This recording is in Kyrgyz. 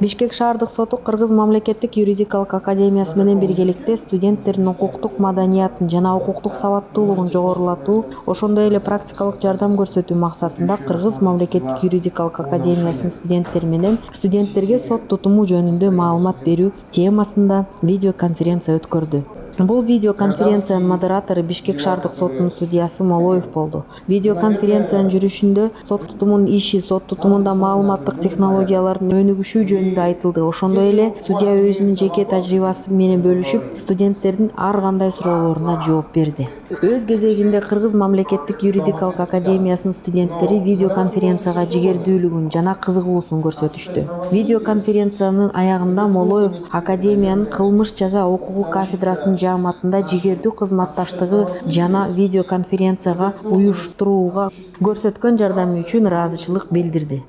Бишкек шаардык соту Кыргыз мамлекеттик юридикалык академиясы менен биргеликте студенттердин укуктук маданиятын жана укуктук сабаттуулугун жогорулатуу, ошондой эле практикалык жардам көрсөтүү максатында Кыргыз мамлекеттик юридикалык академиясынын студенттери менен студенттерге сот тутуму жөнүндө маалымат берүү темасында видеоконференция өткөрдү. Бул видеоконференциянын модератору Бишкек шаардык сотунун судьясы Молоев болду. Видеоконференциянын жүрүшүндө сот тутумунун иши, сот тутумунда маалыматтык технологиялардын өнүгүшү жөнүндө айтылды. Ошондой эле судья өзүнүн жеке тажрыйбасы менен бөлүшүп, студенттердин ар кандай суроолоруна жооп берди. Өз кезегинде Кыргыз мамлекеттик юридикалык академиясынын студенттери видеоконференцияга жигердүүлүгүн жана кызыгуусун көрсөтүштү. Видеоконференциянын аягында Молоев академиянын кылмыш жаза укугу кафедрасынын жааматында жигердүү кызматташтыгы жана видеоконференцияга уюштурууга көрсөткөн жардамы үчүн ыраазычылык билдирди.